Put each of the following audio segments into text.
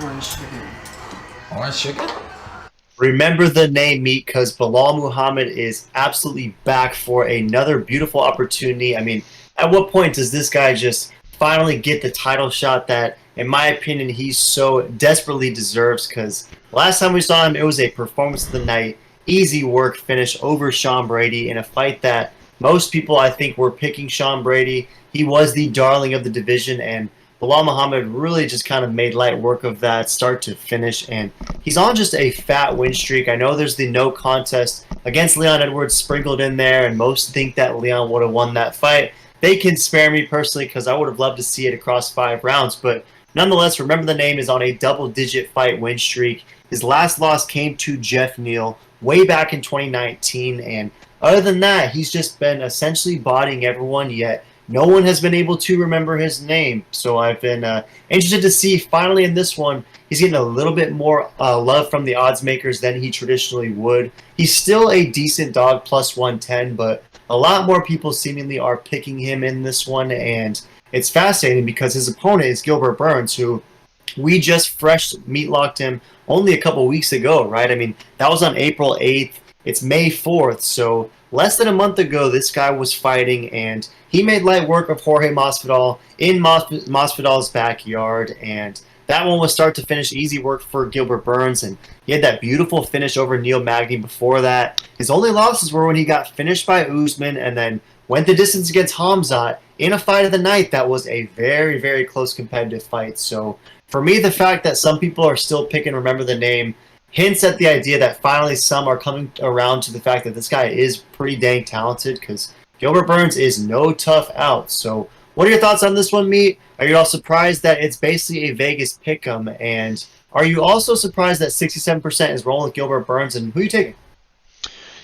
orange chicken. Orange chicken? Remember the name, Meat, because Belal Muhammad is absolutely back for another beautiful opportunity. I mean, at what point does this guy just finally get the title shot that, in my opinion, he so desperately deserves? Because last time we saw him, it was a performance of the night, easy work finish over Sean Brady in a fight that most people, I think, were picking Sean Brady. He was the darling of the division, and Belal Muhammad really just kind of made light work of that start to finish, and he's on just a fat win streak. I know there's the no contest against Leon Edwards sprinkled in there, and most think that Leon would have won that fight. They can spare me personally because I would have loved to see it across 5 rounds, but nonetheless, remember the name is on a double-digit fight win streak. His last loss came to Jeff Neal way back in 2019, and other than that, he's just been essentially bodying everyone, yet no one has been able to remember his name. So I've been interested to see finally in this one, he's getting a little bit more love from the odds makers than he traditionally would. He's still a decent dog, plus 110, but a lot more people seemingly are picking him in this one. And it's fascinating because his opponent is Gilbert Burns, who we just fresh meat locked him only a couple weeks ago, right? I mean, that was on April 8th. It's May 4th, so less than a month ago, this guy was fighting, and he made light work of Jorge Masvidal in Masvidal's backyard, and that one was start to finish easy work for Gilbert Burns, and he had that beautiful finish over Neil Magny before that. His only losses were when he got finished by Usman and then went the distance against Hamzat in a fight of the night that was a very, very close competitive fight. So for me, the fact that some people are still picking Remember the Name hints at the idea that finally some are coming around to the fact that this guy is pretty dang talented, because Gilbert Burns is no tough out. So what are your thoughts on this one, Meat? Are you all surprised that it's basically a Vegas pick'em? And are you also surprised that 67% is rolling with Gilbert Burns? And who are you taking?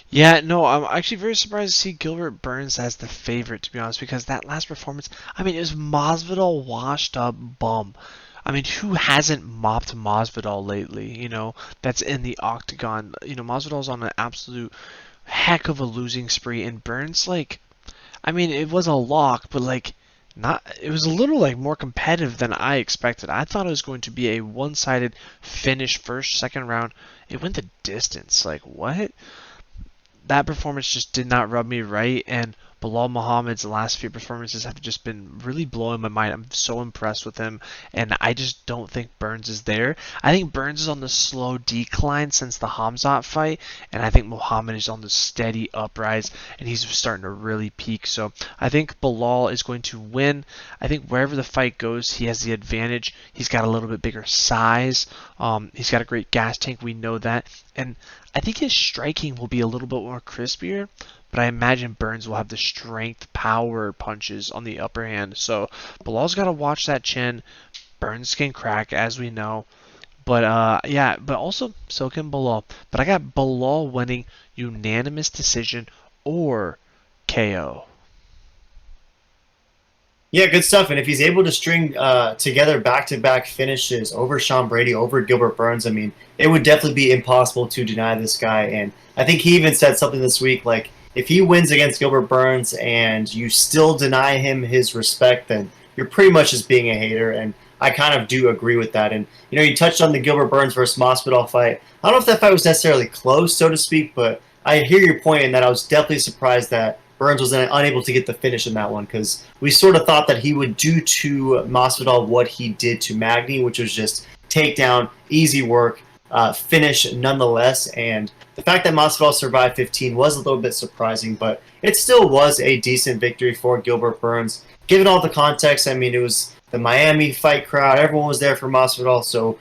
Yeah, no, I'm actually very surprised to see Gilbert Burns as the favorite, to be honest, because that last performance, I mean, it was Masvidal washed up bum. I mean, who hasn't mopped Masvidal lately, that's in the octagon? Masvidal's on an absolute heck of a losing spree, and Burns, I mean, it was a lock, but, it was a little, more competitive than I expected. I thought it was going to be a one-sided finish first, second round. It went the distance. What? That performance just did not rub me right, and Belal Muhammad's last few performances have just been really blowing my mind. I'm so impressed with him, and I just don't think Burns is there. I think Burns is on the slow decline since the Hamzat fight, and I think Muhammad is on the steady uprise, and he's starting to really peak. So I think Belal is going to win. I think wherever the fight goes, he has the advantage. He's got a little bit bigger size. He's got a great gas tank. We know that, and I think his striking will be a little bit more crispier, but I imagine Burns will have the strength, power punches on the upper hand. So Bilal's got to watch that chin. Burns can crack, as we know. But yeah, but also so can Belal. But I got Belal winning unanimous decision or KO. Yeah, good stuff. And if he's able to string together back-to-back finishes over Sean Brady, over Gilbert Burns, I mean, it would definitely be impossible to deny this guy. And I think he even said something this week, like, if he wins against Gilbert Burns and you still deny him his respect, then you're pretty much just being a hater. And I kind of do agree with that. And, you touched on the Gilbert Burns versus Masvidal fight. I don't know if that fight was necessarily close, so to speak, but I hear your point in that I was definitely surprised that Burns was unable to get the finish in that one, because we sort of thought that he would do to Masvidal what he did to Magny, which was just takedown, easy work, finish nonetheless. And the fact that Masvidal survived 15 was a little bit surprising, but it still was a decent victory for Gilbert Burns. Given all the context, I mean, it was the Miami fight crowd. Everyone was there for Masvidal. So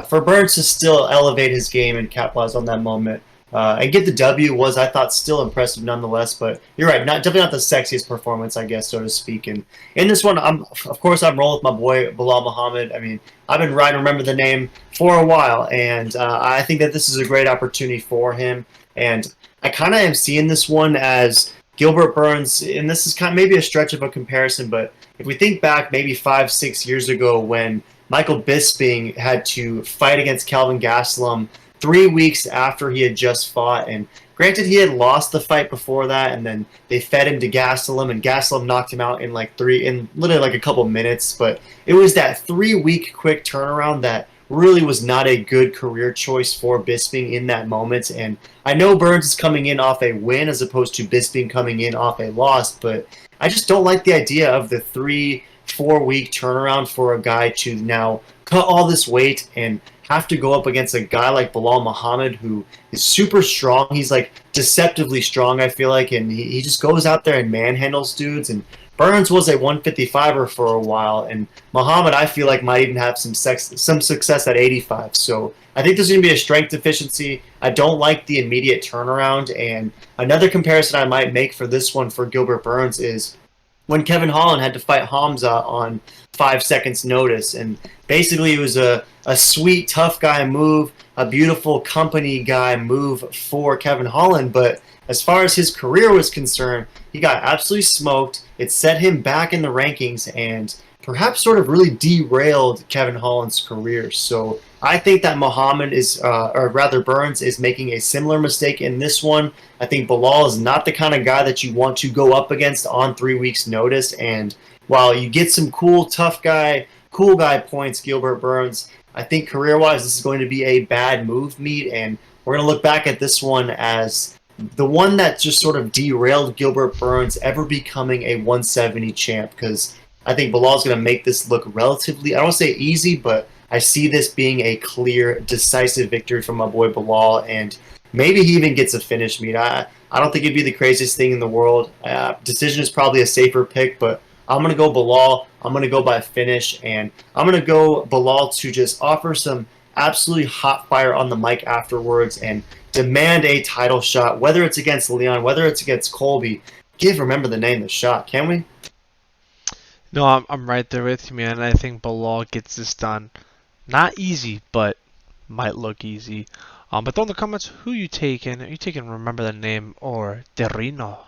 for Burns to still elevate his game and capitalize on that moment, and get the W was, I thought, still impressive nonetheless. But you're right, definitely not the sexiest performance, I guess, so to speak. And in this one, of course I'm rolling with my boy Belal Muhammad. I mean, I've been riding Remember the Name for a while, and I think that this is a great opportunity for him. And I kind of am seeing this one as Gilbert Burns, and this is kind of maybe a stretch of a comparison, but if we think back maybe 5-6 years ago when Michael Bisping had to fight against Kelvin Gastelum 3 weeks after he had just fought. And granted, he had lost the fight before that, and then they fed him to Gastelum, and Gastelum knocked him out in literally a couple minutes. But it was that 3 week quick turnaround that really was not a good career choice for Bisping in that moment. And I know Burns is coming in off a win as opposed to Bisping coming in off a loss, but I just don't like the idea of the 3-4 week turnaround for a guy to now cut all this weight and have to go up against a guy like Belal Muhammad, who is super strong. He's like deceptively strong, I feel like, and he just goes out there and manhandles dudes. And Burns was a 155er for a while, and Muhammad, I feel like, might even have some success at 85. So I think there's going to be a strength deficiency. I don't like the immediate turnaround. And another comparison I might make for this one for Gilbert Burns is when Kevin Holland had to fight Hamza on 5 seconds notice. And basically it was a sweet, tough guy move, a beautiful company guy move for Kevin Holland. But as far as his career was concerned, he got absolutely smoked. It set him back in the rankings and perhaps sort of really derailed Kevin Holland's career. So I think that Muhammad is, or rather Burns, is making a similar mistake in this one. I think Belal is not the kind of guy that you want to go up against on 3 weeks' notice. And while you get some cool, tough guy, cool guy points, Gilbert Burns, I think career-wise this is going to be a bad move meet. And we're going to look back at this one as the one that just sort of derailed Gilbert Burns ever becoming a 170 champ, because I think Belal's going to make this look relatively, I don't want to say easy, but I see this being a clear, decisive victory from my boy Belal, and maybe he even gets a finish meet. I don't think it'd be the craziest thing in the world. Decision is probably a safer pick, but I'm going to go Belal. I'm going to go by finish, and I'm going to go Belal to just offer some absolutely hot fire on the mic afterwards and demand a title shot, whether it's against Leon, whether it's against Colby. Remember the name, the shot, can we? No, I'm right there with you, man. I think Belal gets this done. Not easy, but might look easy. But throw in the comments who you taking. Are you taking Remember the Name or Terrino?